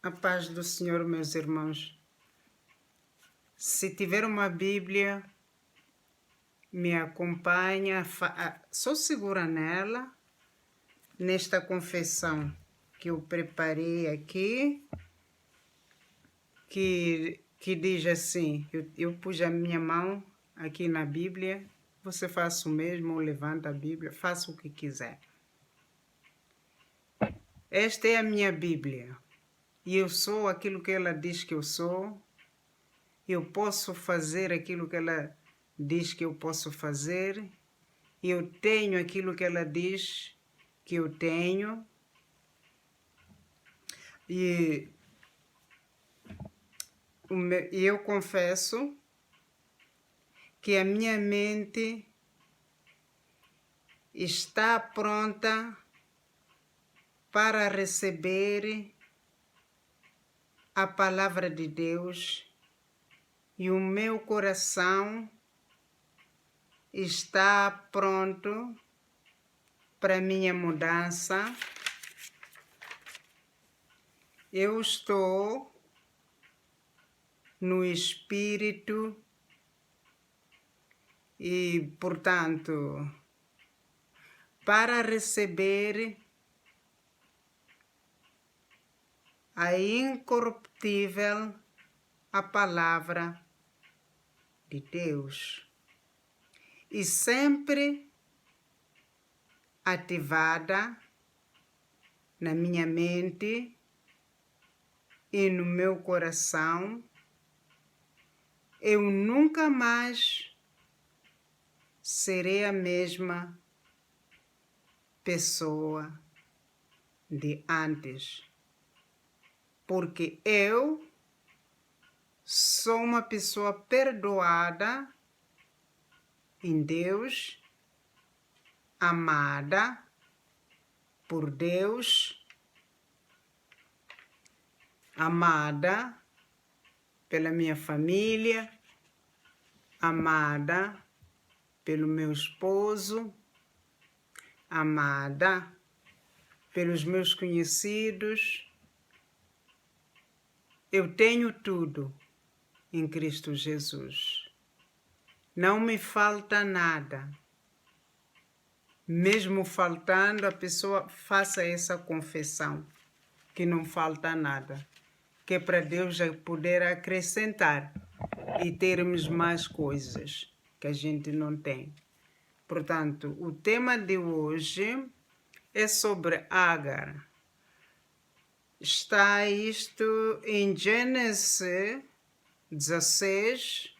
A paz do Senhor, meus irmãos. Se tiver uma Bíblia, me acompanha, só segura nela, nesta confissão que eu preparei aqui, que diz assim, eu pus a minha mão aqui na Bíblia, você faça o mesmo, ou levanta a Bíblia, faça o que quiser. Esta é a minha Bíblia, e eu sou aquilo que ela diz que eu sou. Eu posso fazer aquilo que ela diz que eu posso fazer. Eu tenho aquilo que ela diz que eu tenho. E eu confesso que a minha mente está pronta para receber a palavra de Deus. E o meu coração está pronto para minha mudança. Eu estou no Espírito e, portanto, para receber a incorruptível, a palavra de Deus, e sempre ativada na minha mente e no meu coração, eu nunca mais serei a mesma pessoa de antes, porque eu sou uma pessoa perdoada em Deus, amada por Deus, amada pela minha família, amada pelo meu esposo, amada pelos meus conhecidos. Eu tenho tudo em Cristo Jesus. Não me falta nada. Mesmo faltando, a pessoa faça essa confissão, que não falta nada, que é para Deus já poder acrescentar e termos mais coisas que a gente não tem. Portanto, o tema de hoje é sobre Agar. Está isto em Gênesis 16,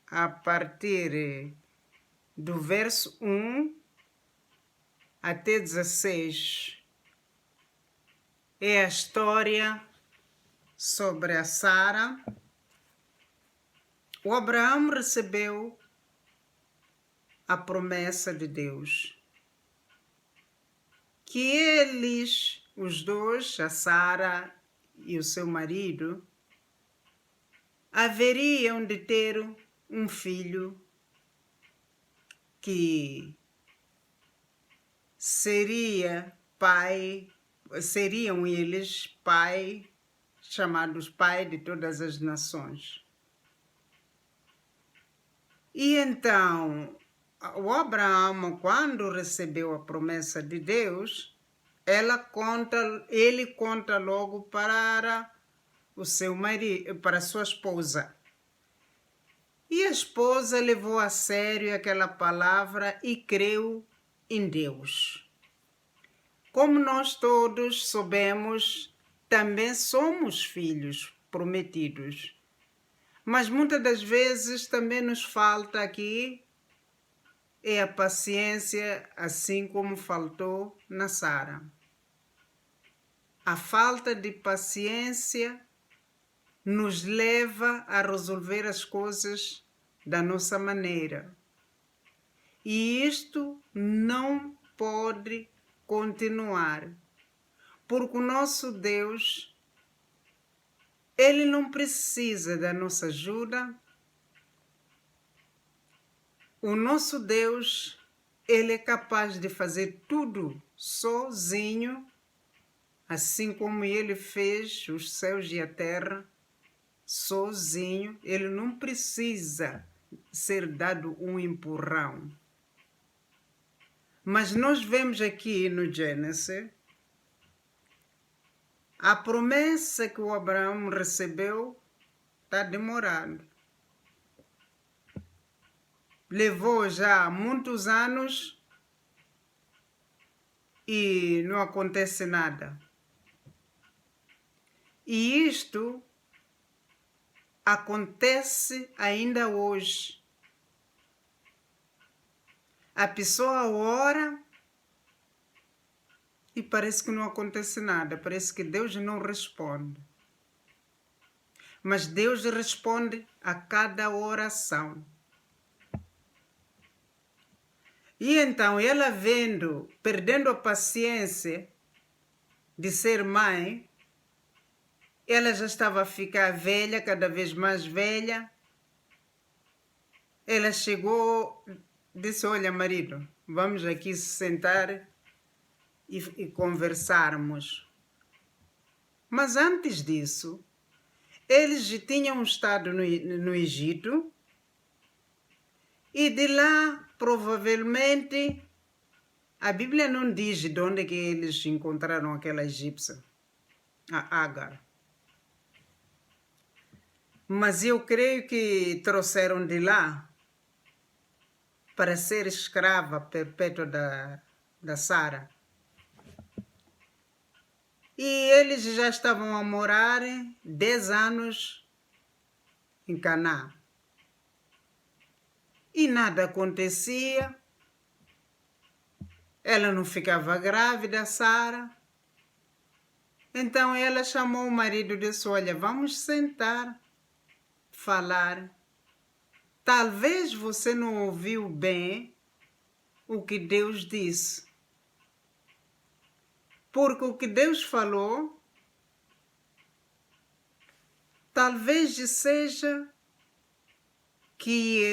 a partir do verso 1 até 16. É a história sobre a Sara. O Abraão recebeu a promessa de Deus, que eles, os dois, a Sara e o seu marido, haveriam de ter um filho que seriam eles chamados pai de todas as nações. E então, o Abraão, quando recebeu a promessa de Deus, ele conta logo para o seu marido, para sua esposa. E a esposa levou a sério aquela palavra e creu em Deus. Como nós todos soubemos, também somos filhos prometidos. Mas muitas das vezes também nos falta aqui a paciência, assim como faltou na Sara. A falta de paciência nos leva a resolver as coisas da nossa maneira. E isto não pode continuar, porque o nosso Deus, Ele não precisa da nossa ajuda. O nosso Deus, Ele é capaz de fazer tudo sozinho, assim como ele fez os céus e a terra sozinho, ele não precisa ser dado um empurrão. Mas nós vemos aqui no Gênesis a promessa que o Abraão recebeu está demorando. Levou já muitos anos e não acontece nada. E isto acontece ainda hoje. A pessoa ora e parece que não acontece nada, parece que Deus não responde. Mas Deus responde a cada oração. E então ela perdendo a paciência de ser mãe, ela já estava a ficar velha, cada vez mais velha. Ela chegou, disse, olha marido, vamos aqui se sentar e conversarmos. Mas antes disso, eles tinham estado no Egito e de lá, provavelmente, a Bíblia não diz de onde que eles encontraram aquela egípcia, a Agar. Mas eu creio que trouxeram de lá para ser escrava perpétua da Sara. E eles já estavam a morar 10 anos em Canaã. E nada acontecia. Ela não ficava grávida, Sara. Então ela chamou o marido e disse, olha, vamos sentar, falar. Talvez você não ouviu bem o que Deus disse. Porque o que Deus falou, talvez seja que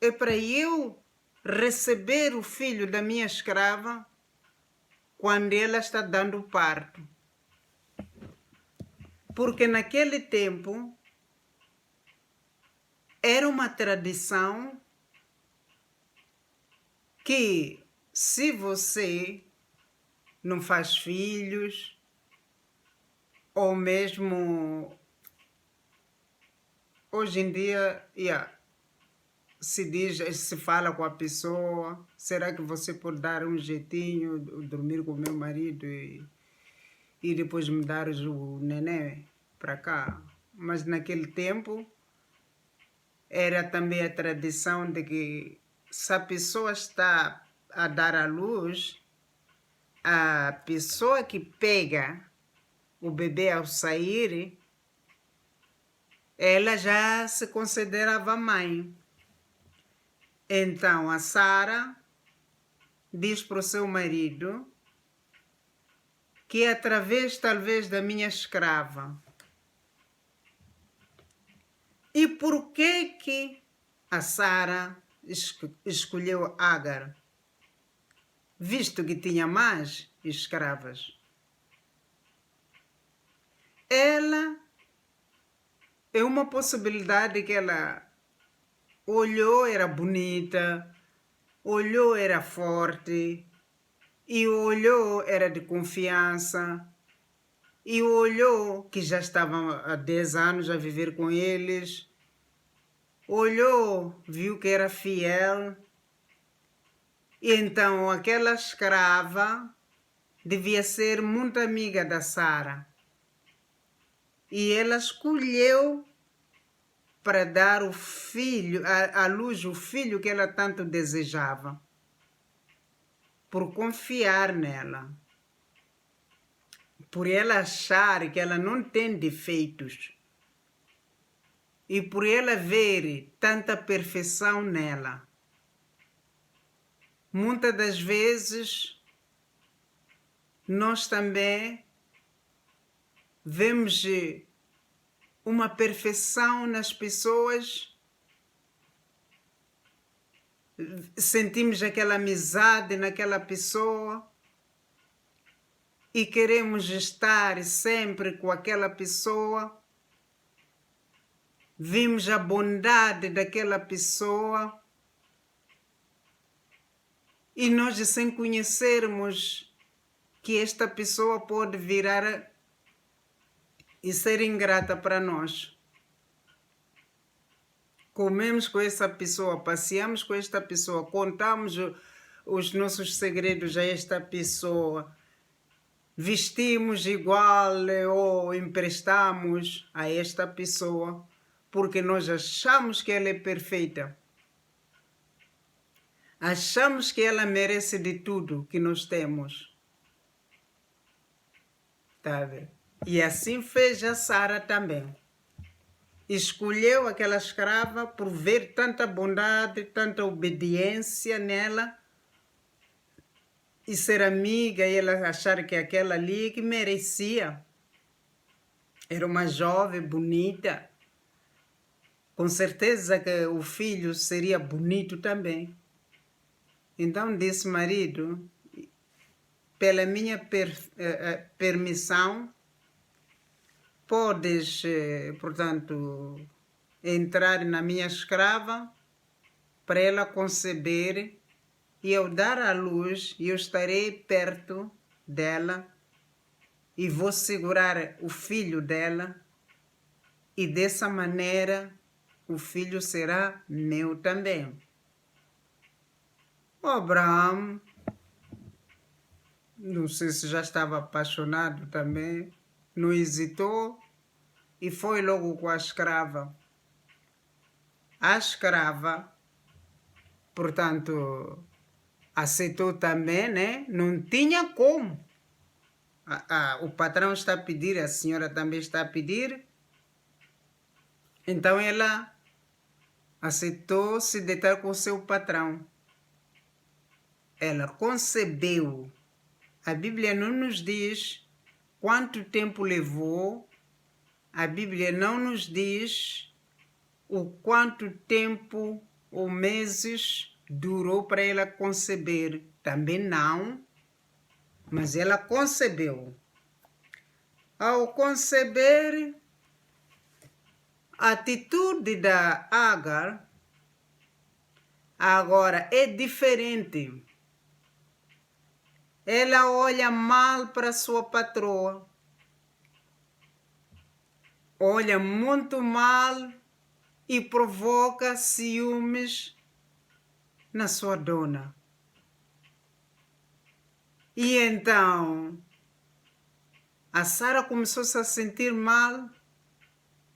é para eu receber o filho da minha escrava quando ela está dando parto. Porque naquele tempo era uma tradição que se você não faz filhos, ou mesmo hoje em dia, se fala com a pessoa, será que você pode dar um jeitinho, dormir com o meu marido e depois me dar o neném para cá? Mas naquele tempo era também a tradição de que se a pessoa está a dar à luz, a pessoa que pega o bebê ao sair, ela já se considerava mãe. Então a Sara diz para o seu marido que é através talvez da minha escrava. E por que a Sara escolheu Agar, visto que tinha mais escravas? Ela é uma possibilidade que ela olhou, era bonita, olhou, era forte, e olhou, era de confiança, e olhou que já estava há 10 anos a viver com eles, olhou, viu que era fiel, e então aquela escrava devia ser muito amiga da Sara. E ela escolheu para dar o filho, à luz, o filho que ela tanto desejava, por confiar nela, por ela achar que ela não tem defeitos e por ela ver tanta perfeição nela. Muitas das vezes, nós também vemos uma perfeição nas pessoas, sentimos aquela amizade naquela pessoa e queremos estar sempre com aquela pessoa, vimos a bondade daquela pessoa e nós, sem conhecermos que esta pessoa pode virar e ser ingrata para nós. Comemos com essa pessoa, passeamos com esta pessoa, contamos os nossos segredos a esta pessoa, vestimos igual ou emprestamos a esta pessoa, porque nós achamos que ela é perfeita. Achamos que ela merece de tudo que nós temos. Tá vendo? E assim fez a Sara também. Escolheu aquela escrava por ver tanta bondade, tanta obediência nela e ser amiga e ela achar que aquela ali que merecia. Era uma jovem bonita. Com certeza que o filho seria bonito também. Então disse marido, pela minha permissão, podes, portanto, entrar na minha escrava para ela conceber e eu dar à luz e eu estarei perto dela e vou segurar o filho dela e dessa maneira o filho será meu também. O Abraão, não sei se já estava apaixonado também, não hesitou e foi logo com a escrava. A escrava, portanto, aceitou também, né? Não tinha como. O patrão está a pedir, a senhora também está a pedir. Então ela aceitou se deitar com o seu patrão. Ela concebeu. A Bíblia não nos diz quanto tempo levou. A Bíblia não nos diz o quanto tempo ou meses durou para ela conceber. Também não. Mas ela concebeu. Ao conceber, a atitude da Agar agora é diferente. Ela olha mal para sua patroa. Olha muito mal e provoca ciúmes na sua dona. E então, a Sara começou-se a sentir mal.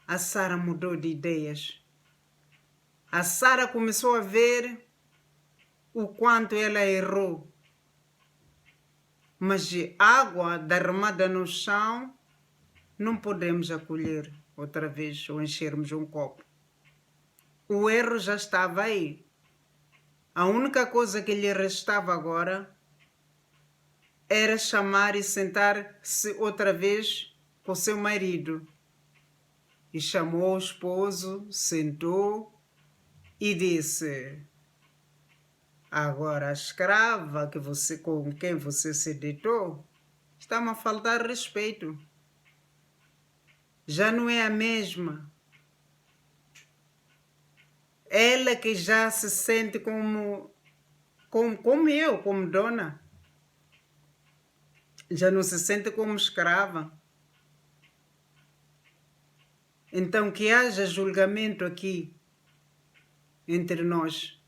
A Sara mudou de ideias. A Sara começou a ver o quanto ela errou. Mas de água derramada no chão, não podemos acolher outra vez ou enchermos um copo. O erro já estava aí. A única coisa que lhe restava agora era chamar e sentar-se outra vez com seu marido. E chamou o esposo, sentou e disse: agora a escrava com quem você se deitou está-me a faltar respeito. Já não é a mesma. Ela que já se sente como eu, como dona. Já não se sente como escrava. Então que haja julgamento aqui entre nós.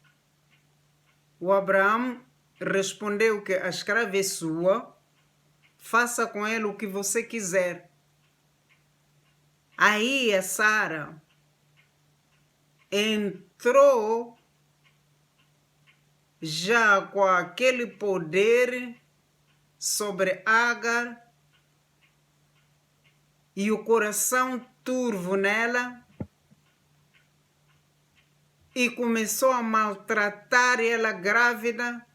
O Abraão respondeu que a escrava é sua, faça com ela o que você quiser. Aí a Sara entrou já com aquele poder sobre Agar e o coração turvo nela e começou a maltratar ela grávida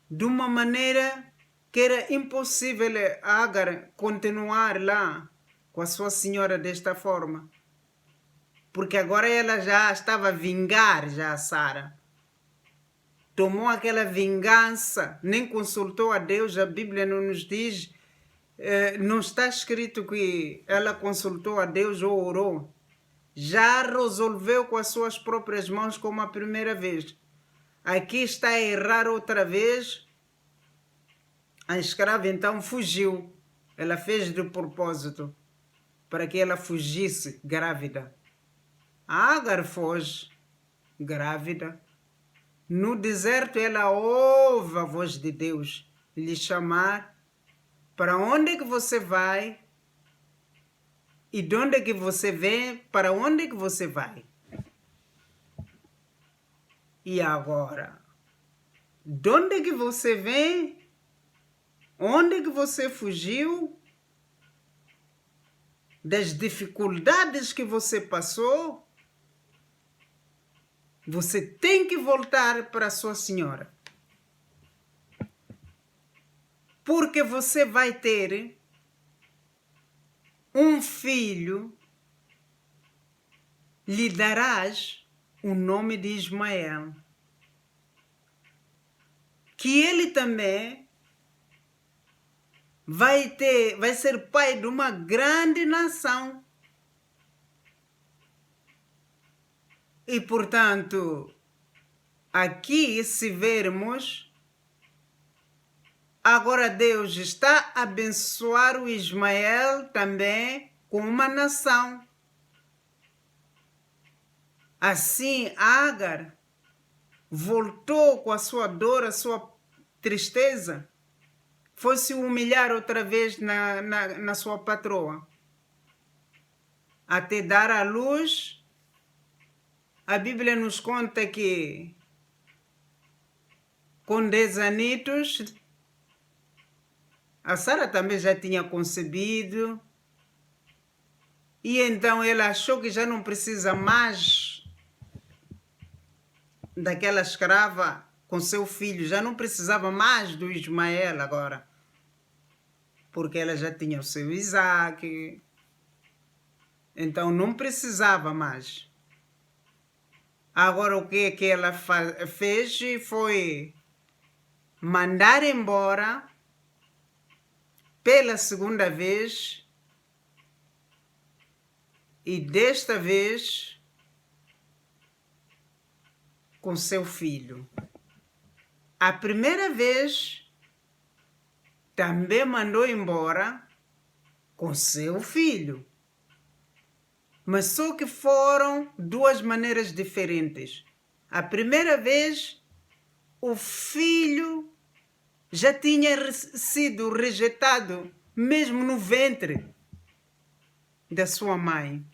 de uma maneira que era impossível Agar continuar lá com a sua senhora desta forma. Porque agora ela já estava a vingar já a Sara. Tomou aquela vingança, nem consultou a Deus, a Bíblia não nos diz não está escrito que ela consultou a Deus ou orou. Já resolveu com as suas próprias mãos como a primeira vez. Aqui está a errar outra vez. A escrava então fugiu. Ela fez de propósito para que ela fugisse grávida. A Agar foge grávida. No deserto ela ouve a voz de Deus lhe chamar. Para onde é que você vai? E de onde é que você vem? Para onde é que você vai? E agora? De onde é que você vem? Onde é que você fugiu? Das dificuldades que você passou? Você tem que voltar para sua senhora. Porque você vai ter um filho, lhe darás o nome de Ismael. Que ele também vai ser pai de uma grande nação. E, portanto, aqui, se vermos, agora Deus está a abençoar o Ismael também com uma nação. Assim, Agar voltou com a sua dor, a sua tristeza, foi se humilhar outra vez na sua patroa, até dar à luz. A Bíblia nos conta que com 10 anitos, a Sara também já tinha concebido, e então ela achou que já não precisa mais daquela escrava com seu filho, já não precisava mais do Ismael agora, porque ela já tinha o seu Isaac, então não precisava mais. Agora o que ela fez foi mandar embora pela segunda vez, e desta vez com seu filho. A primeira vez também mandou embora com seu filho. Mas só que foram duas maneiras diferentes. A primeira vez, o filho já tinha sido rejeitado, mesmo no ventre da sua mãe.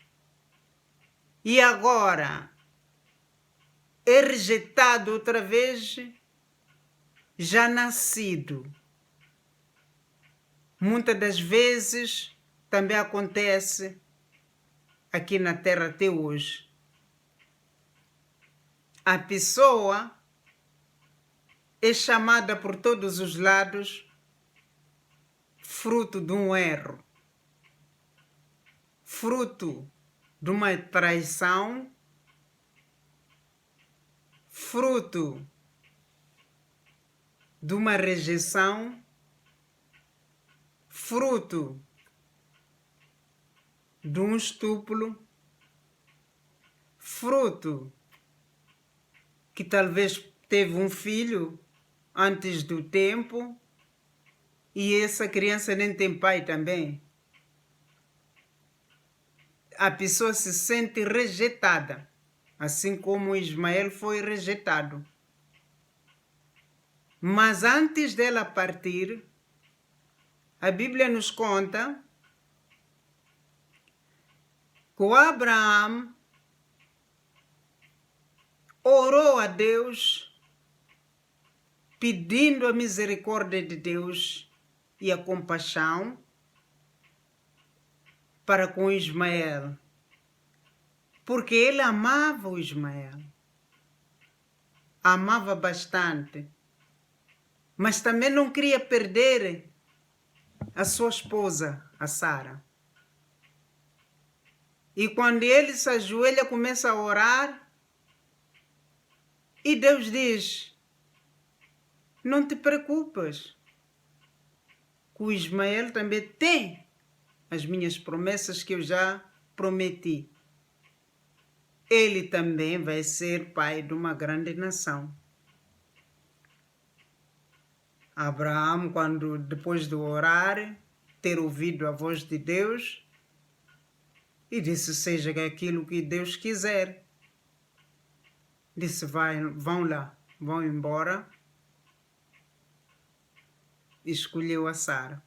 E agora é rejeitado outra vez, já nascido. Muitas das vezes também acontece aqui na Terra até hoje. A pessoa é chamada por todos os lados fruto de um erro, fruto de uma traição, fruto de uma rejeição, fruto de um estupro, fruto que talvez teve um filho antes do tempo e essa criança nem tem pai também. A pessoa se sente rejeitada, assim como Ismael foi rejeitado. Mas antes dela partir, a Bíblia nos conta que o Abraão orou a Deus pedindo a misericórdia de Deus e a compaixão para com Ismael, porque ele amava o Ismael, amava bastante, mas também não queria perder a sua esposa, a Sara. E quando ele se ajoelha, começa a orar, e Deus diz: não te preocupes, que o Ismael também tem as minhas promessas que eu já prometi. Ele também vai ser pai de uma grande nação. Abraão, depois de orar, ter ouvido a voz de Deus, e disse, seja aquilo que Deus quiser. Disse, vão lá, vão embora. E escolheu a Sara.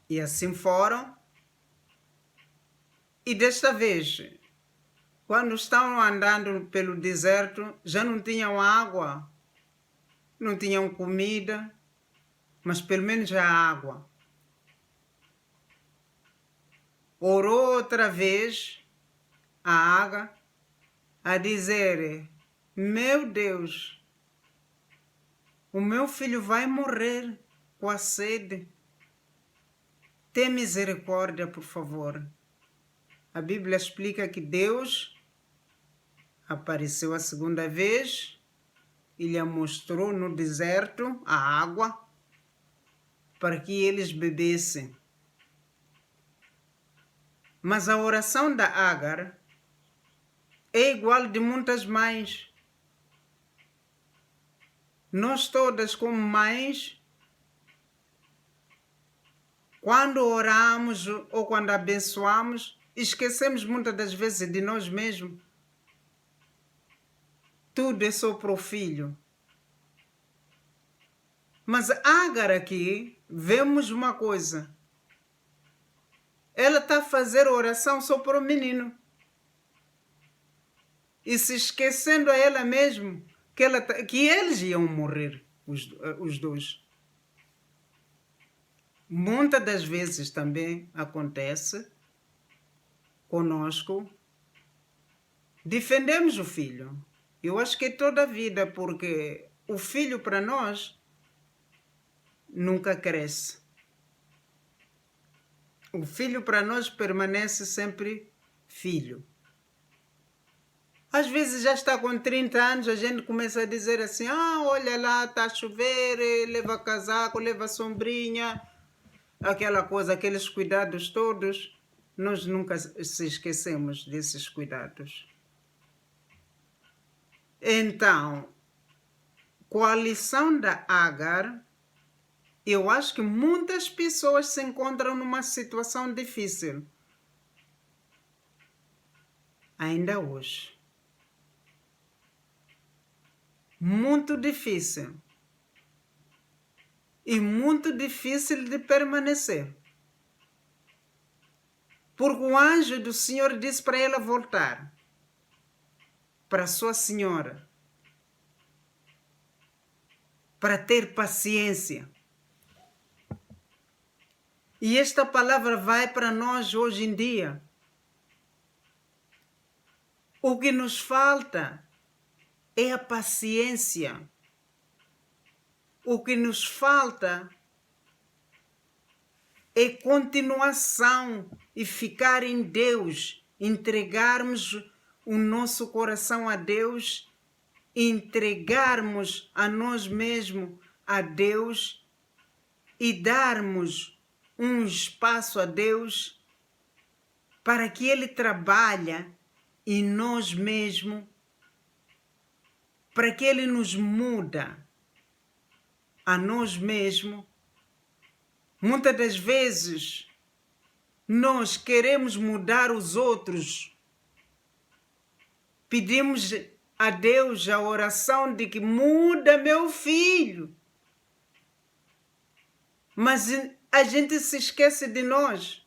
E assim foram. E desta vez, quando estavam andando pelo deserto, já não tinham água, não tinham comida, mas pelo menos a água. Orou outra vez a água, a dizer, meu Deus, o meu filho vai morrer com a sede. Tem misericórdia, por favor. A Bíblia explica que Deus apareceu a segunda vez e lhe mostrou no deserto a água para que eles bebessem. Mas a oração da Agar é igual de muitas mães. Nós todas, como mães, quando oramos ou quando abençoamos, esquecemos muitas das vezes de nós mesmos. Tudo é só para o filho. Mas Agar aqui, vemos uma coisa. Ela está a fazer oração só para o menino. E se esquecendo a ela mesma que eles iam morrer, os dois. Muitas das vezes também acontece conosco. Defendemos o filho. Eu acho que é toda a vida, porque o filho para nós nunca cresce. O filho para nós permanece sempre filho. Às vezes já está com 30 anos, a gente começa a dizer assim, olha lá, está a chover, leva casaco, leva sombrinha, aquela coisa, aqueles cuidados todos. Nós nunca se esquecemos desses cuidados. Então, com a lição da Agar, eu acho que muitas pessoas se encontram numa situação difícil. Ainda hoje. Muito difícil. E muito difícil de permanecer. Porque o anjo do Senhor disse para ela voltar para sua senhora, para ter paciência. E esta palavra vai para nós hoje em dia. O que nos falta é a paciência. O que nos falta é continuação e ficar em Deus, entregarmos o nosso coração a Deus, entregarmos a nós mesmos a Deus e darmos um espaço a Deus para que Ele trabalhe em nós mesmos, para que Ele nos muda a nós mesmos. Muitas das vezes nós queremos mudar os outros. Pedimos a Deus a oração de que muda meu filho. Mas a gente se esquece de nós.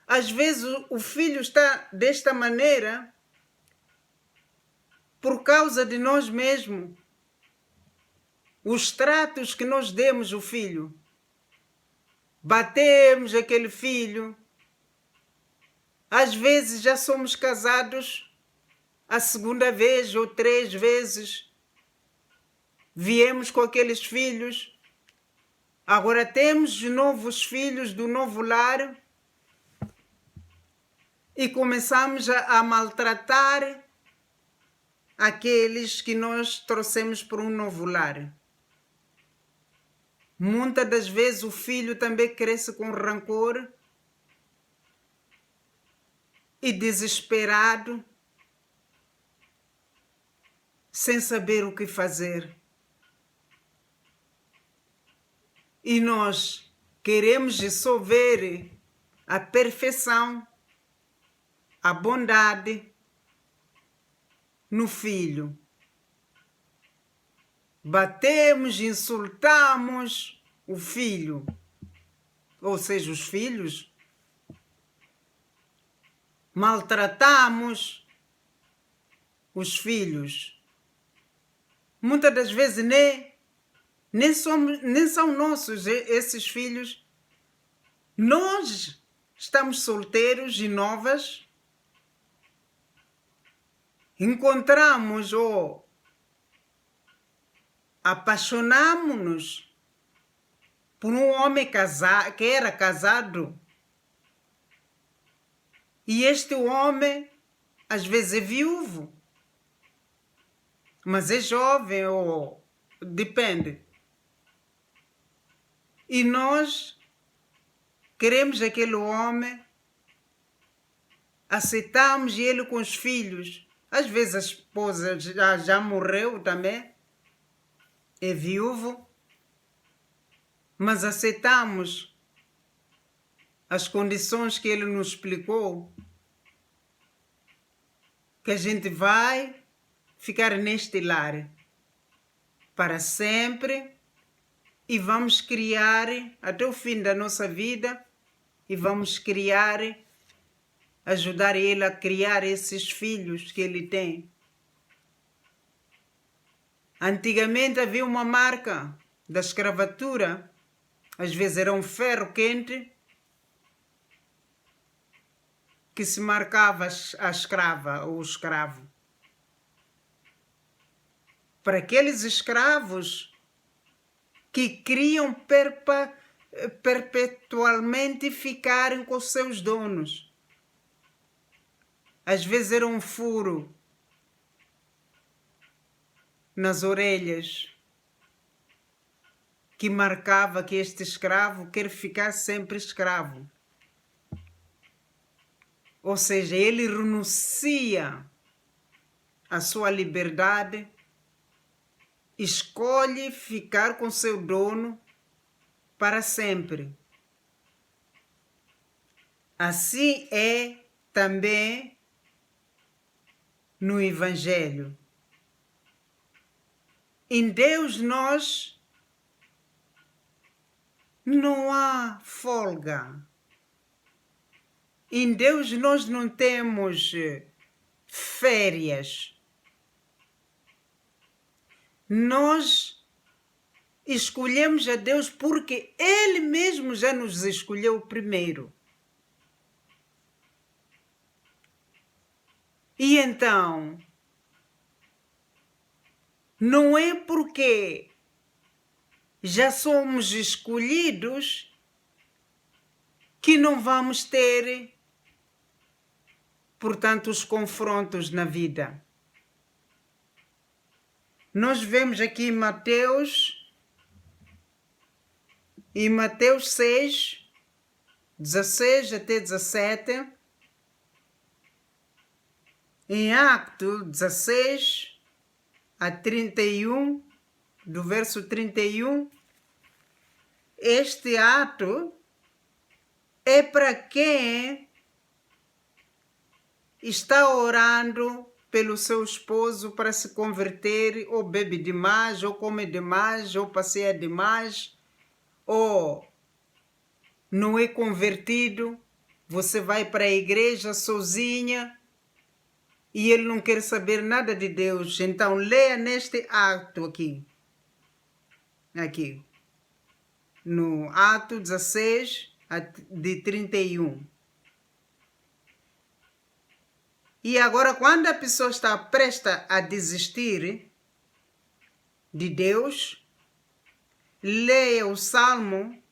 Às vezes o filho está desta maneira por causa de nós mesmos. Os tratos que nós demos ao filho. Batemos aquele filho. Às vezes já somos casados a segunda vez ou 3 vezes. Viemos com aqueles filhos. Agora temos novos filhos do novo lar. E começamos a maltratar aqueles que nós trouxemos para um novo lar. Muitas das vezes o filho também cresce com rancor e desesperado, sem saber o que fazer. E nós queremos só ver a perfeição, a bondade no filho. Batemos, insultamos o filho, ou seja, os filhos. Maltratamos os filhos. Muitas das vezes nem são nossos esses filhos. Nós estamos solteiros e novas. Encontramos ou apaixonamos-nos por um homem que era casado. E este homem, às vezes, é viúvo. Mas é jovem, ou depende. E nós queremos aquele homem, aceitamos ele com os filhos. Às vezes a esposa já morreu também, é viúvo, mas aceitamos as condições que ele nos explicou, que a gente vai ficar neste lar para sempre e vamos criar até o fim da nossa vida e vamos ajudar ele a criar esses filhos que ele tem. Antigamente havia uma marca da escravatura, às vezes era um ferro quente que se marcava a escrava ou o escravo. Para aqueles escravos que queriam perpetualmente ficarem com seus donos. Às vezes era um furo nas orelhas que marcava que este escravo quer ficar sempre escravo. Ou seja, ele renuncia à sua liberdade, escolhe ficar com seu dono para sempre. Assim é também no Evangelho. Em Deus não há folga. Em Deus nós não temos férias. Nós escolhemos a Deus porque Ele mesmo já nos escolheu primeiro. E então, não é porque já somos escolhidos que não vamos ter, portanto, os confrontos na vida. Nós vemos aqui em Mateus 6, 16 até 17, em Atos 16 a 31, do verso 31, este ato é para quem está orando pelo seu esposo para se converter, ou bebe demais, ou come demais, ou passeia demais, ou não é convertido, você vai para a igreja sozinha e ele não quer saber nada de Deus. Então leia neste ato aqui, no ato 16 de 31. E agora, quando a pessoa está presta a desistir de Deus, leia o Salmo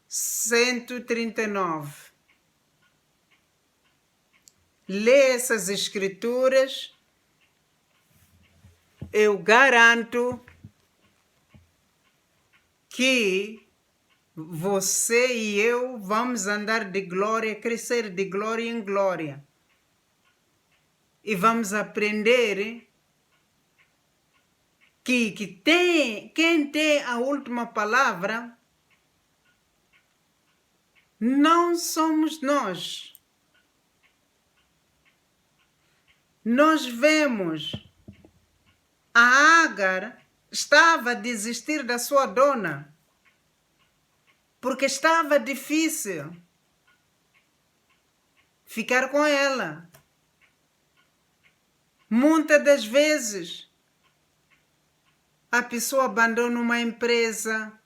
139. Leia essas escrituras, eu garanto que você e eu vamos andar de glória, crescer de glória em glória. E vamos aprender que quem tem a última palavra não somos nós. Nós vemos a Agar estava a desistir da sua dona porque estava difícil ficar com ela. Muitas das vezes a pessoa abandona uma empresa,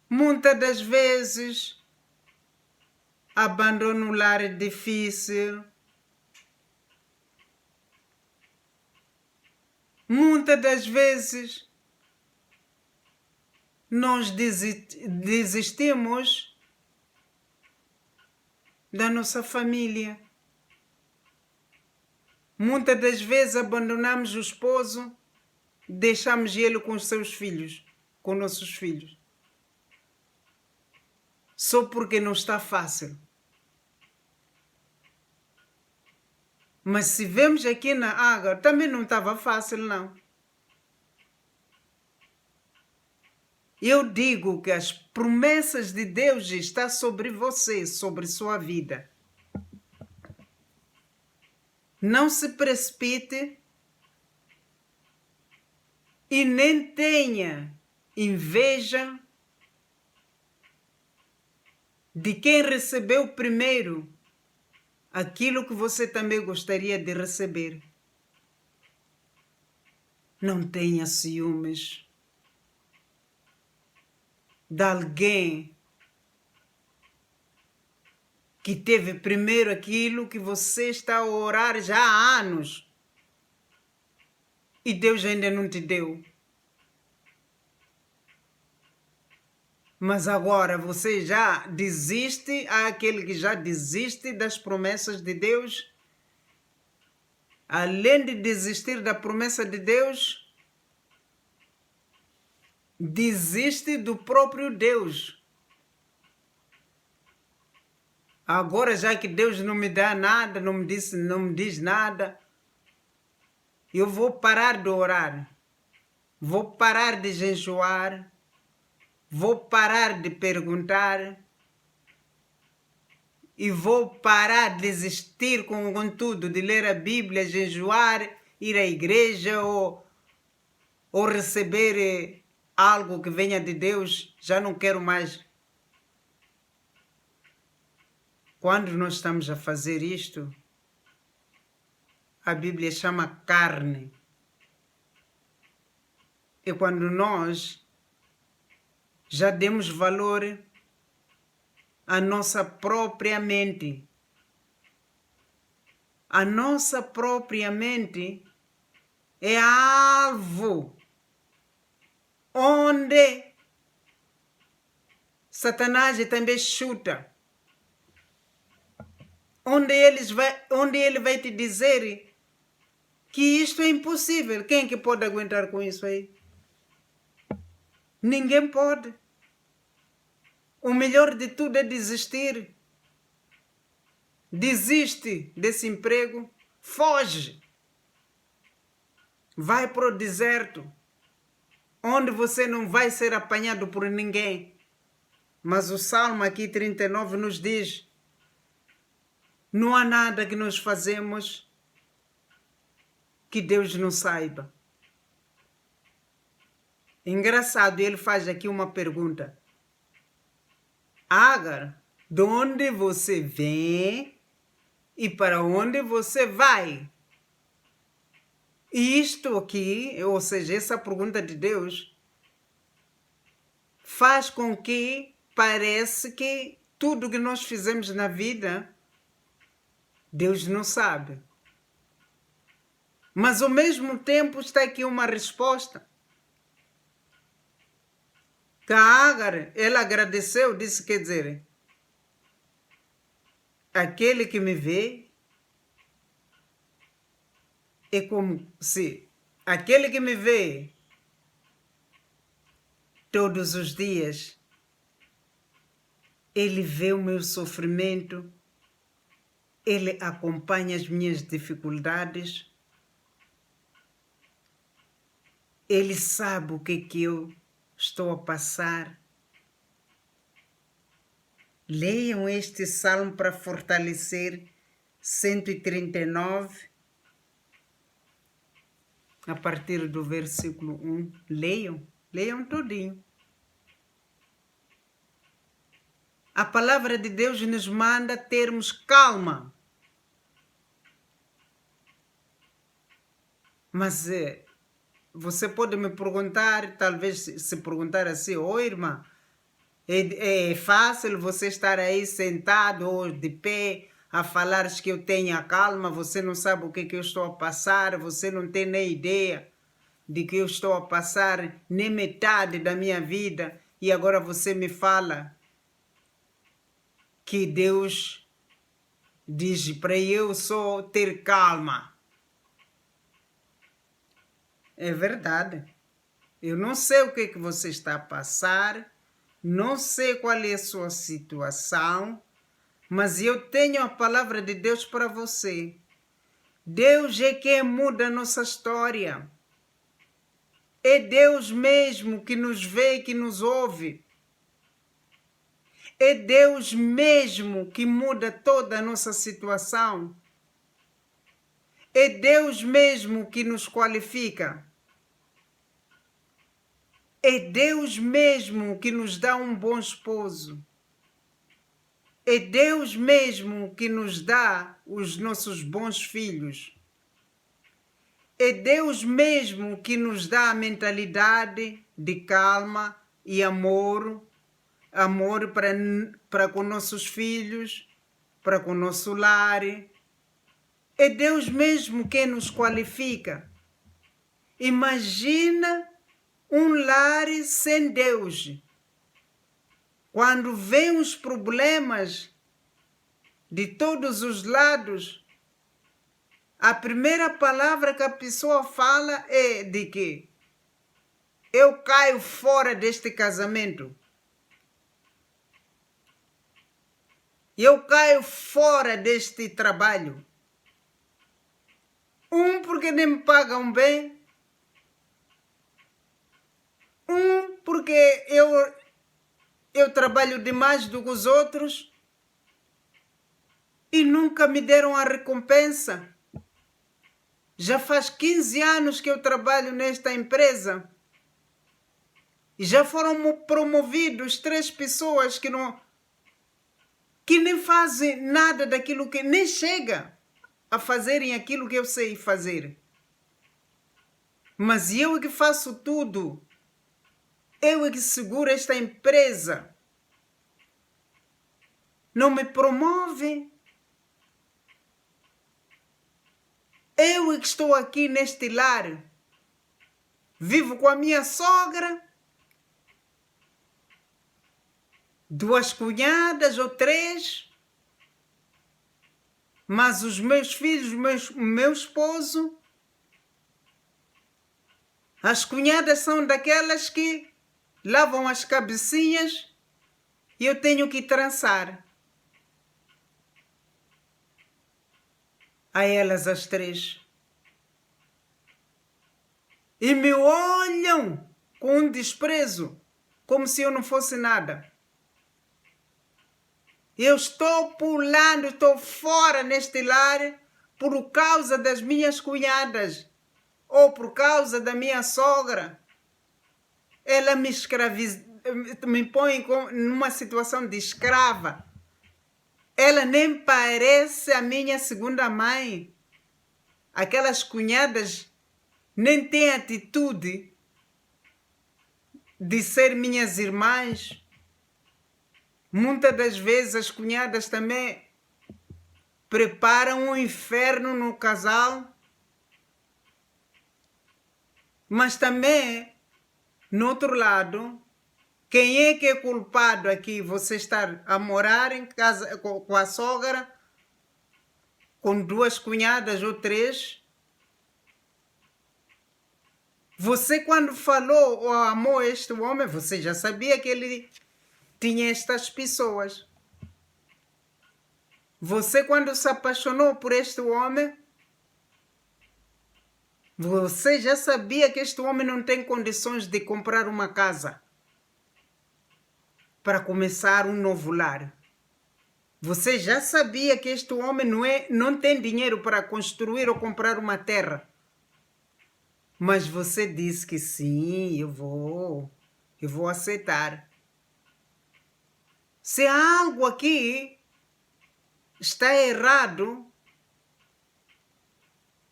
muitas das vezes abandona um lar difícil, muitas das vezes nós desistimos da nossa família. Muitas das vezes abandonamos o esposo, deixamos ele com os seus filhos, com nossos filhos. Só porque não está fácil. Mas se vemos aqui na Agar, também não estava fácil, não. Eu digo que as promessas de Deus estão sobre você, sobre sua vida. Não se precipite e nem tenha inveja de quem recebeu primeiro aquilo que você também gostaria de receber. Não tenha ciúmes de alguém que teve primeiro aquilo que você está a orar já há anos e Deus ainda não te deu. Mas agora você já desiste, há aquele que já desiste das promessas de Deus. Além de desistir da promessa de Deus, desiste do próprio Deus. Agora, já que Deus não me dá nada, não me diz nada, eu vou parar de orar, vou parar de jejuar, vou parar de perguntar e vou parar de desistir com tudo, de ler a Bíblia, jejuar, ir à igreja ou receber algo que venha de Deus. Já não quero mais. Quando nós estamos a fazer isto, a Bíblia chama carne. E quando nós já demos valor à nossa própria mente, a nossa própria mente é alvo onde Satanás também chuta. Onde ele vai te dizer que isto é impossível. Quem é que pode aguentar com isso aí? Ninguém pode. O melhor de tudo é desistir. Desiste desse emprego, foge. Vai para o deserto, onde você não vai ser apanhado por ninguém. Mas o Salmo aqui 39 nos diz: não há nada que nós fazemos que Deus não saiba. Engraçado, ele faz aqui uma pergunta. Agar, de onde você vem e para onde você vai? E isto aqui, ou seja, essa pergunta de Deus, faz com que pareça que tudo que nós fizemos na vida, Deus não sabe. Mas ao mesmo tempo está aqui uma resposta. Que a Agar, ela agradeceu, disse, quer dizer, aquele que me vê é como se aquele que me vê todos os dias. Ele vê o meu sofrimento, Ele acompanha as minhas dificuldades, Ele sabe o que eu estou a passar. Leiam este salmo para fortalecer 139, a partir do versículo 1. Leiam tudinho. A palavra de Deus nos manda termos calma. Mas você pode me perguntar, talvez se perguntar assim, irmã, é fácil você estar aí sentado ou de pé a falar que eu tenha calma, você não sabe o que eu estou a passar, você não tem nem ideia de que eu estou a passar nem metade da minha vida e agora você me fala que Deus diz para eu só ter calma. É verdade. Eu não sei o que você está a passar, não sei qual é a sua situação, mas eu tenho a palavra de Deus para você. Deus é quem muda a nossa história. É Deus mesmo que nos vê e que nos ouve. É Deus mesmo que muda toda a nossa situação. É Deus mesmo que nos qualifica. É Deus mesmo que nos dá um bom esposo. É Deus mesmo que nos dá os nossos bons filhos. É Deus mesmo que nos dá a mentalidade de calma e amor para com nossos filhos, para com nosso lar. É Deus mesmo quem nos qualifica. Imagina um lar sem Deus. Quando vem os problemas de todos os lados, a primeira palavra que a pessoa fala é de que eu caio fora deste casamento. Eu caio fora deste trabalho. Porque nem me pagam bem. Porque eu trabalho demais do que os outros e nunca me deram a recompensa. Já faz 15 anos que eu trabalho nesta empresa e já foram promovidos 3 pessoas que nem fazem nada daquilo que nem chega a fazerem aquilo que eu sei fazer. Mas eu é que faço tudo. Eu é que seguro esta empresa. Não me promove. Eu é que estou aqui neste lar. Vivo com a minha sogra, 2 cunhadas ou 3, mas os meus filhos, o meu esposo, as cunhadas são daquelas que lavam as cabecinhas e eu tenho que trançar. A elas as 3. E me olham com um desprezo, como se eu não fosse nada. Eu estou pulando, estou fora neste lar por causa das minhas cunhadas ou por causa da minha sogra. Ela me põe numa situação de escrava. Ela nem parece a minha segunda mãe. Aquelas cunhadas nem têm atitude de ser minhas irmãs. Muitas das vezes as cunhadas também preparam um inferno no casal. Mas também, no outro lado, quem é que é culpado aqui? Você estar a morar em casa com a sogra, com 2 cunhadas ou 3, Você, quando falou ou amou este homem, você já sabia que ele tinha estas pessoas. Você, quando se apaixonou por este homem, você já sabia que este homem não tem condições de comprar uma casa para começar um novo lar. Você já sabia que este homem não tem dinheiro para construir ou comprar uma terra. Mas você disse que sim, eu vou aceitar. Se algo aqui está errado,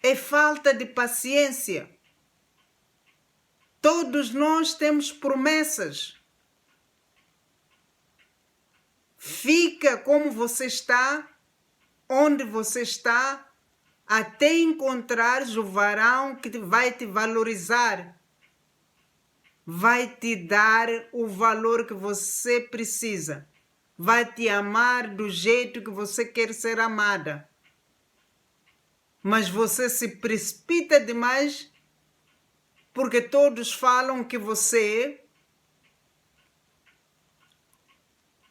é falta de paciência. Todos nós temos promessas. Fica como você está, onde você está, até encontrares o varão que vai te valorizar. Vai te dar o valor que você precisa. Vai te amar do jeito que você quer ser amada. Mas você se precipita demais porque todos falam que você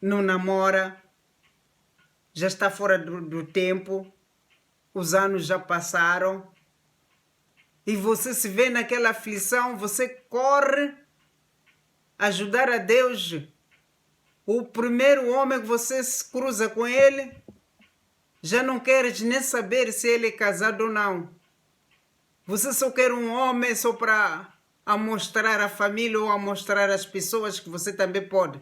não namora, já está fora do tempo, os anos já passaram e você se vê naquela aflição, você corre ajudar a Deus. O primeiro homem que você se cruza com ele, já não queres nem saber se ele é casado ou não. Você só quer um homem só para amostrar a família ou amostrar as pessoas que você também pode.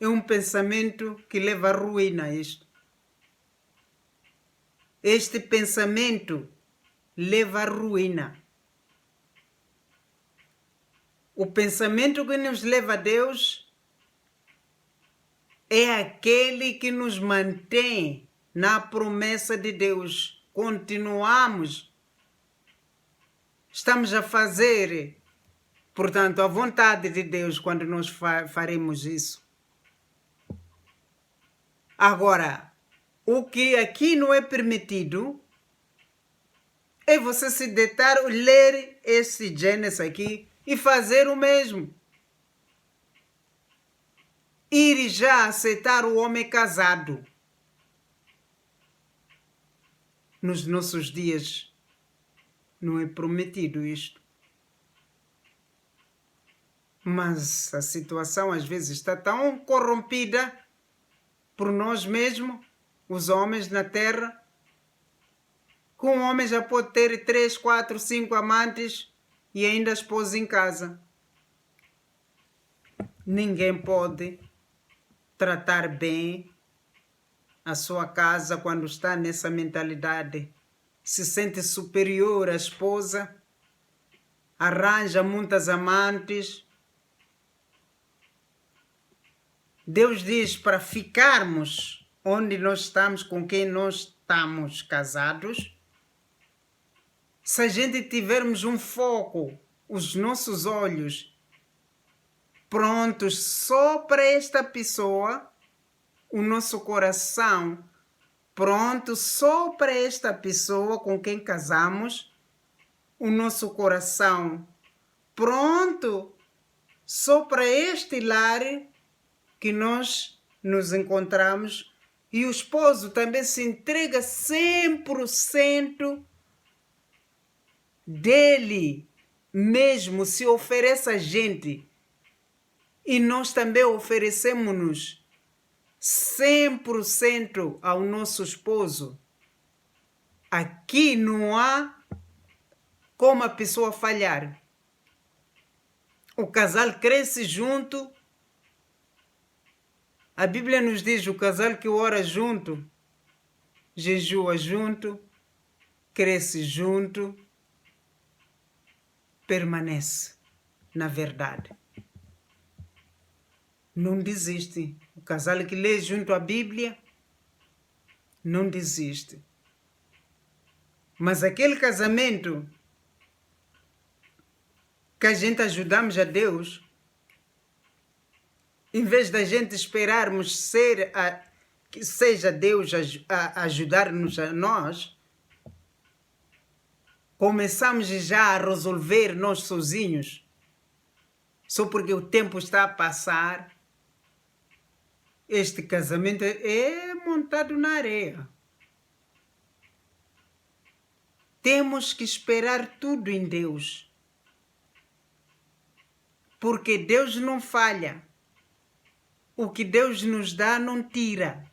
É um pensamento que leva à ruína isto. Este pensamento leva à ruína. O pensamento que nos leva a Deus é aquele que nos mantém na promessa de Deus. Continuamos. Estamos a fazer, portanto, a vontade de Deus quando nós faremos isso. Agora, o que aqui não é permitido é você se deitar, ler esse Gênesis aqui e fazer o mesmo. Ir já aceitar o homem casado. Nos nossos dias não é prometido isto. Mas a situação às vezes está tão corrompida por nós mesmos, os homens na terra, que um homem já pode ter 3, 4, 5 amantes e ainda a esposa em casa. Ninguém pode tratar bem a sua casa quando está nessa mentalidade. Se sente superior à esposa, arranja muitas amantes. Deus diz para ficarmos onde nós estamos, com quem nós estamos casados. Se a gente tivermos um foco, os nossos olhos prontos só para esta pessoa, o nosso coração pronto só para esta pessoa com quem casamos, o nosso coração pronto só para este lar que nós nos encontramos, e o esposo também se entrega 100% dele mesmo, se oferece a gente, e nós também oferecemos-nos 100% ao nosso esposo. Aqui não há como a pessoa falhar. O casal cresce junto. A Bíblia nos diz: o casal que ora junto, jejua junto, cresce junto, permanece na verdade. Não desiste. O casal que lê junto à Bíblia não desiste. Mas aquele casamento que a gente ajudamos a Deus, em vez da gente esperarmos que seja Deus a ajudar-nos a nós, Começamos já a resolver nós sozinhos, só porque o tempo está a passar. Este casamento é montado na areia. Temos que esperar tudo em Deus, porque Deus não falha. O que Deus nos dá não tira.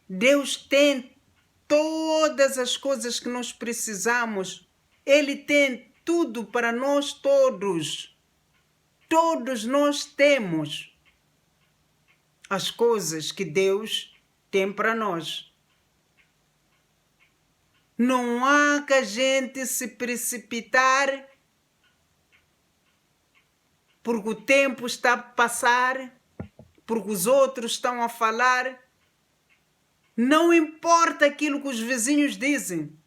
Deus tem todas as coisas que nós precisamos. Ele tem tudo para nós todos. Todos nós temos as coisas que Deus tem para nós. Não há que a gente se precipitar porque o tempo está a passar, porque os outros estão a falar. Não importa aquilo que os vizinhos dizem.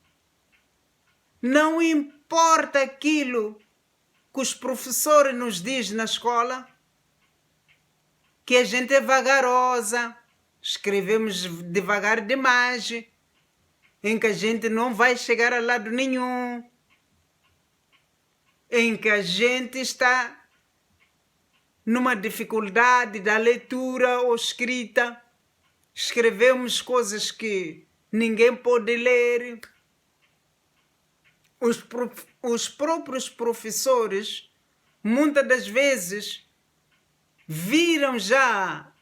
Não importa aquilo que os professores nos dizem na escola, que a gente é vagarosa, escrevemos devagar demais, em que a gente não vai chegar a lado nenhum, em que a gente está numa dificuldade da leitura ou escrita, escrevemos coisas que ninguém pode ler. Os próprios professores, muitas das vezes, viram já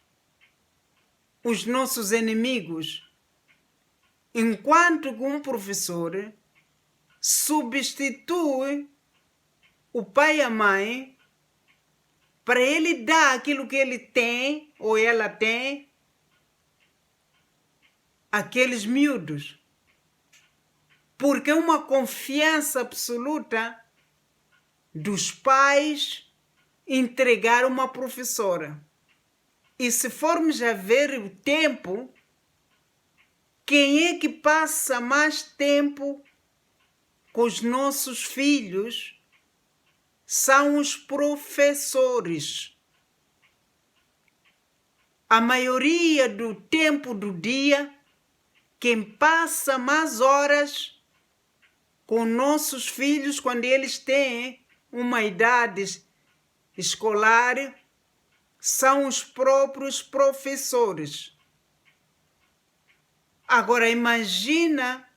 os nossos inimigos, enquanto que um professor substitui o pai e a mãe para ele dar aquilo que ele tem ou ela tem àqueles miúdos. Porque é uma confiança absoluta dos pais entregar uma professora. E se formos a ver o tempo, quem é que passa mais tempo com os nossos filhos são os professores. A maioria do tempo do dia, quem passa mais horas com nossos filhos quando eles têm uma idade escolar são os próprios professores. Agora imagina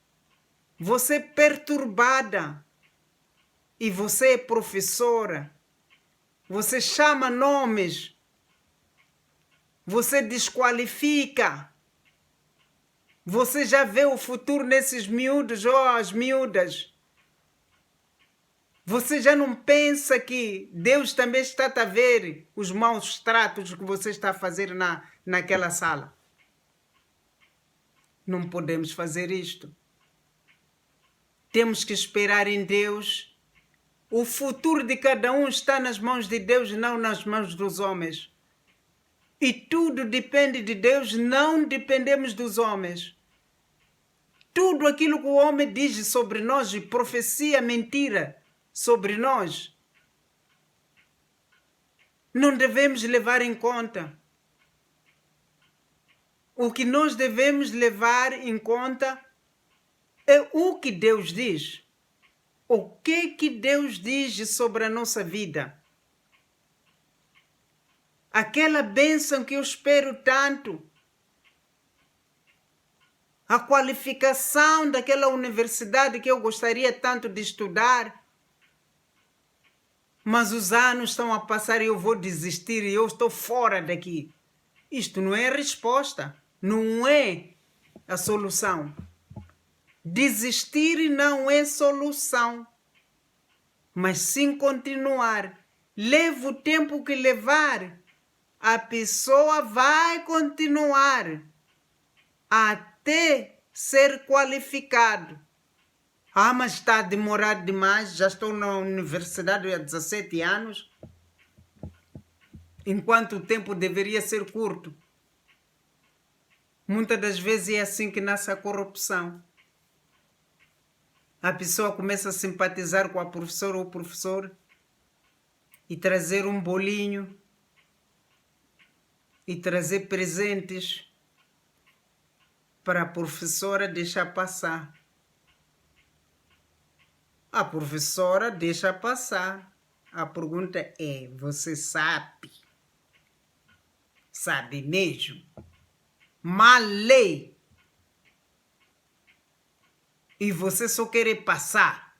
você perturbada e você é professora, você chama nomes, você desqualifica, você já vê o futuro nesses miúdos ou as miúdas. Você já não pensa que Deus também está a ver os maus tratos que você está a fazer naquela sala? Não podemos fazer isto. Temos que esperar em Deus. O futuro de cada um está nas mãos de Deus, não nas mãos dos homens. E tudo depende de Deus, não dependemos dos homens. Tudo aquilo que o homem diz sobre nós, profecia, mentira sobre nós, não devemos levar em conta. O que nós devemos levar em conta é o que Deus diz. O que Deus diz sobre a nossa vida? Aquela bênção que eu espero tanto, a qualificação daquela universidade que eu gostaria tanto de estudar, mas os anos estão a passar e eu vou desistir e eu estou fora daqui. Isto não é a resposta, não é a solução. Desistir não é solução, mas sim continuar. Leva o tempo que levar, a pessoa vai continuar até ser qualificado. Ah, mas está a demorar demais, já estou na universidade há 17 anos, enquanto o tempo deveria ser curto. Muitas das vezes é assim que nasce a corrupção. A pessoa começa a simpatizar com a professora ou o professor e trazer um bolinho e trazer presentes para a professora deixar passar. A professora deixa passar. A pergunta é, você sabe? Sabe mesmo? Malê. E você só quer passar.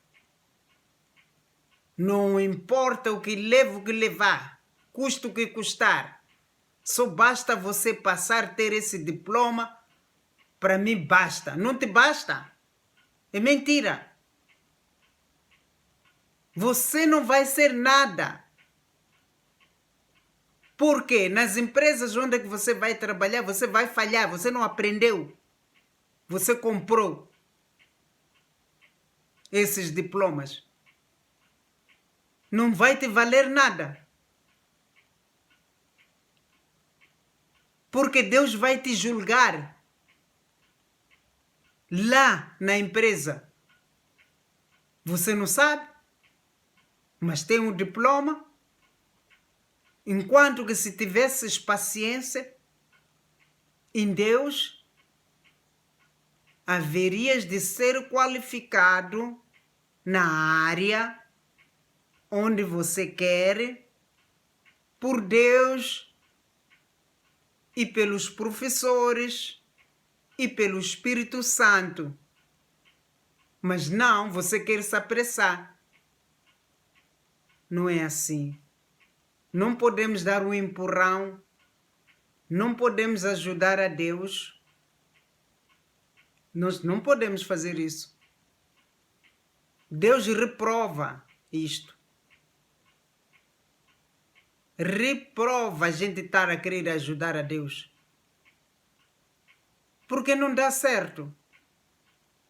Não importa o que leva o que levar, custa o que custar. Só basta você passar, ter esse diploma. Para mim basta. Não te basta? É mentira. Você não vai ser nada. Porque nas empresas onde é que você vai trabalhar, você vai falhar. Você não aprendeu. Você comprou esses diplomas. Não vai te valer nada. Porque Deus vai te julgar lá na empresa. Você não sabe, mas tem um diploma. Enquanto que se tivesses paciência em Deus, haverias de ser qualificado na área onde você quer, por Deus e pelos professores e pelo Espírito Santo. Mas não, você quer se apressar. Não é assim. Não podemos dar um empurrão, não podemos ajudar a Deus. Nós não podemos fazer isso. Deus reprova isto. Reprova a gente estar a querer ajudar a Deus. Porque não dá certo.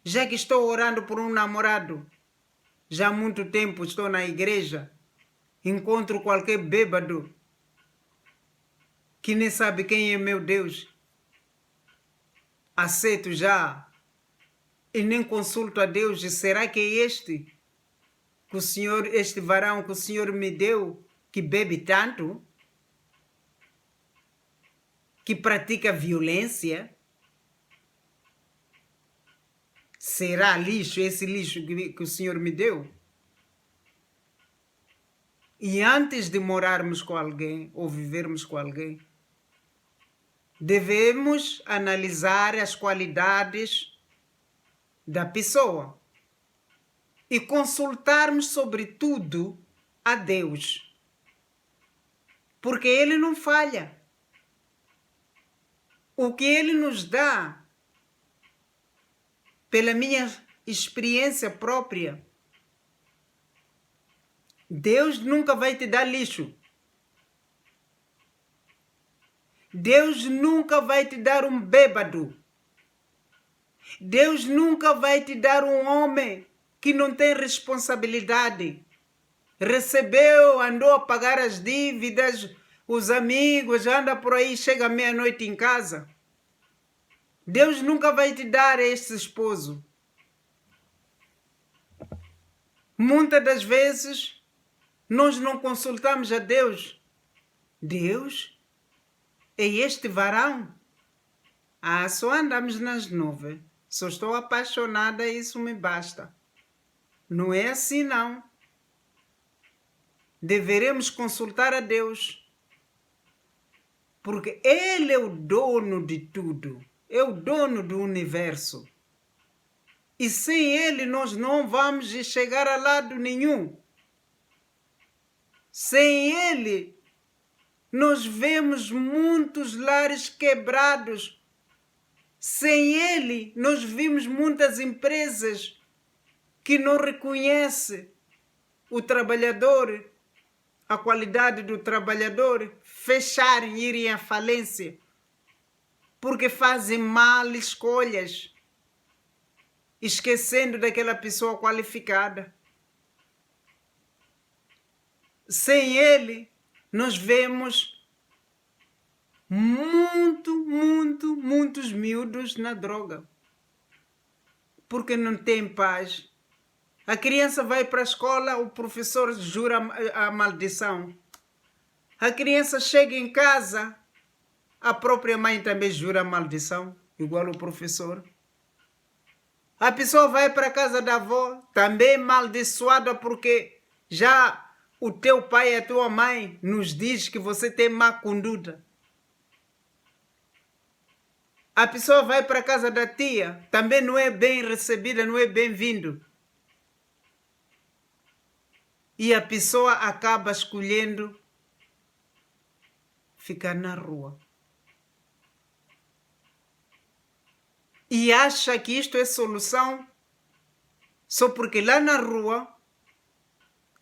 Já que estou orando por um namorado, já há muito tempo estou na igreja, encontro qualquer bêbado que nem sabe quem é meu Deus. Aceito já e nem consulto a Deus. E será que é este varão que o Senhor me deu, que bebe tanto, que pratica violência? Será lixo esse lixo que o Senhor me deu? E antes de morarmos com alguém ou vivermos com alguém, devemos analisar as qualidades da pessoa e consultarmos sobre tudo a Deus. Porque Ele não falha. O que Ele nos dá, pela minha experiência própria, Deus nunca vai te dar lixo. Deus nunca vai te dar um bêbado. Deus nunca vai te dar um homem que não tem responsabilidade. Recebeu, andou a pagar as dívidas, os amigos, anda por aí, chega meia-noite em casa. Deus nunca vai te dar esse esposo. Muitas das vezes, nós não consultamos a Deus. Deus, é este varão? Só andamos nas nuvens. Só estou apaixonada e isso me basta. Não é assim, não. Deveremos consultar a Deus. Porque Ele é o dono de tudo. É o dono do universo. E sem Ele nós não vamos chegar a lado nenhum. Sem Ele nós vemos muitos lares quebrados. Sem Ele nós vimos muitas empresas que não reconhecem o trabalhador, a qualidade do trabalhador, fecharem, irem à falência, porque fazem mal escolhas, esquecendo daquela pessoa qualificada. Sem Ele, nós vemos muitos miúdos na droga, porque não tem paz. A criança vai para a escola, o professor jura a maldição. A criança chega em casa, a própria mãe também jura a maldição, igual o professor. A pessoa vai para a casa da avó, também amaldiçoada, porque já o teu pai e a tua mãe nos diz que você tem má conduta. A pessoa vai para a casa da tia, também não é bem recebida, não é bem-vindo. E a pessoa acaba escolhendo ficar na rua. E acha que isto é solução só porque lá na rua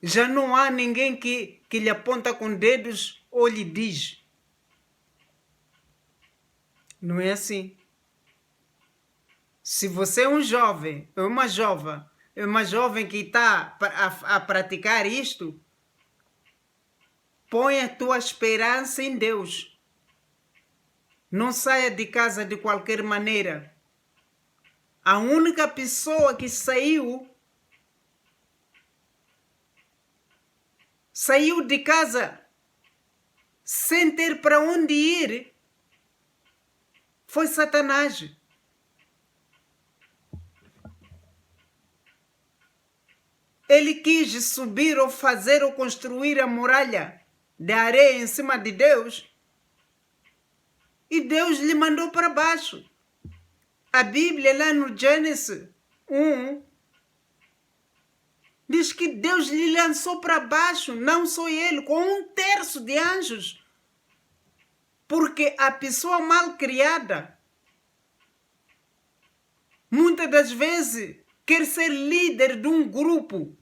já não há ninguém que lhe aponta com dedos ou lhe diz. Não é assim. Se você é um jovem, é uma jovem que está a praticar isto, põe a tua esperança em Deus. Não saia de casa de qualquer maneira. A única pessoa que saiu de casa sem ter para onde ir foi Satanás. Ele quis subir ou fazer ou construir a muralha de areia em cima de Deus e Deus lhe mandou para baixo. A Bíblia, lá no Gênesis 1, diz que Deus lhe lançou para baixo, não só ele, com 1/3 de anjos. Porque a pessoa mal criada, muitas das vezes, quer ser líder de um grupo,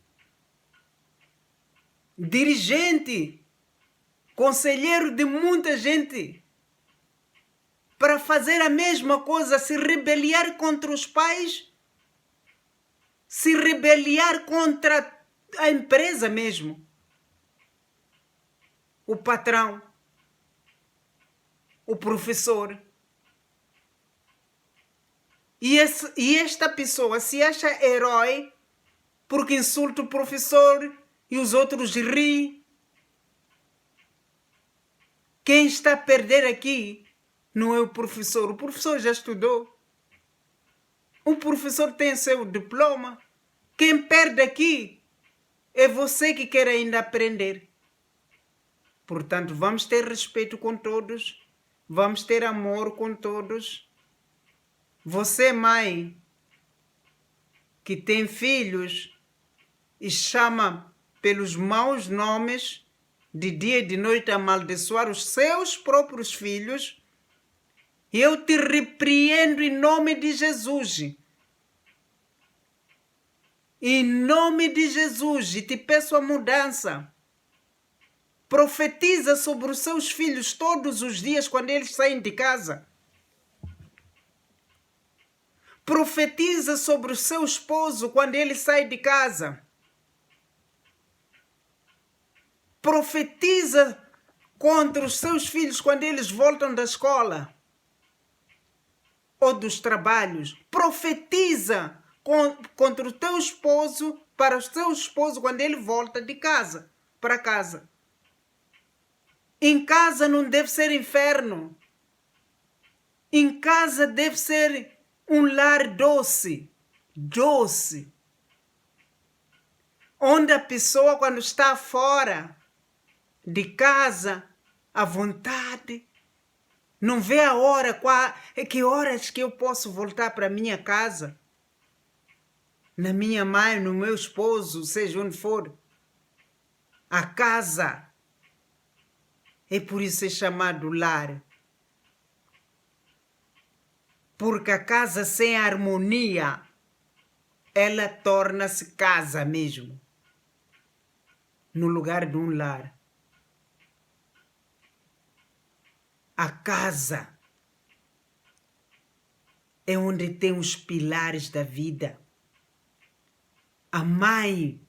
dirigente, conselheiro de muita gente, para fazer a mesma coisa, se rebeliar contra os pais, se rebeliar contra a empresa mesmo, o patrão, o professor. E esta pessoa se acha herói porque insulta o professor e os outros riem. Quem está a perder aqui não é o professor já estudou. O professor tem seu diploma. Quem perde aqui é você que quer ainda aprender. Portanto, vamos ter respeito com todos, vamos ter amor com todos. Você, mãe, que tem filhos e chama pelos maus nomes, de dia e de noite a amaldiçoar os seus próprios filhos, eu te repreendo em nome de Jesus. Em nome de Jesus, e te peço a mudança. Profetiza sobre os seus filhos todos os dias quando eles saem de casa. Profetiza sobre o seu esposo quando ele sai de casa. Profetiza contra os seus filhos quando eles voltam da escola ou dos trabalhos. Profetiza contra o teu esposo, para o teu esposo quando ele volta de casa, para casa. Em casa não deve ser inferno. Em casa deve ser um lar doce, doce. Onde a pessoa, quando está fora de casa, à vontade, não vê a hora, que horas que eu posso voltar para a minha casa, na minha mãe, no meu esposo, seja onde for. A casa é por isso é chamado lar. Porque a casa sem harmonia, ela torna-se casa mesmo, no lugar de um lar. A casa é onde tem os pilares da vida. A mãe,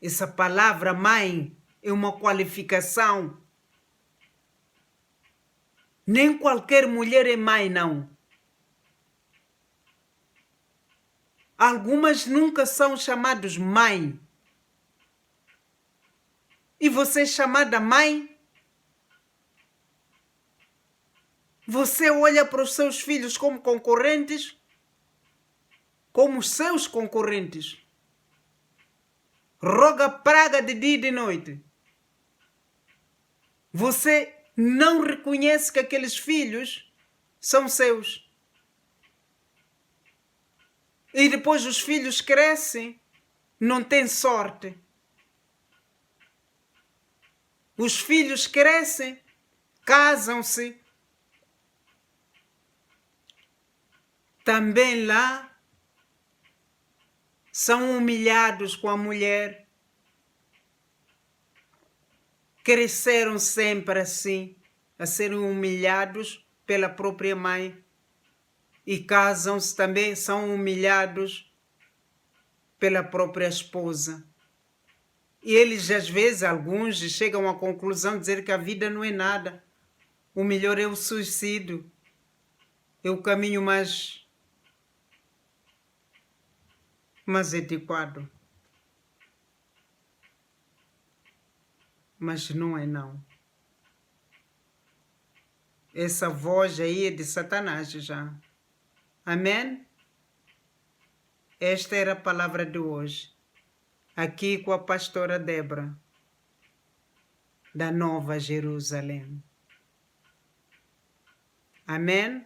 essa palavra mãe é uma qualificação. Nem qualquer mulher é mãe, não. Algumas nunca são chamadas mãe. E você é chamada mãe? Você olha para os seus filhos como concorrentes? como os seus concorrentes. Roga praga de dia e de noite. Você não reconhece que aqueles filhos são seus. E depois os filhos crescem, não têm sorte. Os filhos crescem, casam-se. Também lá são humilhados com a mulher. Cresceram sempre assim, a serem humilhados pela própria mãe. E casam-se também, são humilhados pela própria esposa. E eles, às vezes, alguns chegam à conclusão de dizer que a vida não é nada. O melhor é o suicídio. É o caminho mais adequado. Mas não é não. Essa voz aí é de Satanás já. Amém? Esta era a palavra de hoje. Aqui com a pastora Débora, da Nova Jerusalém. Amém?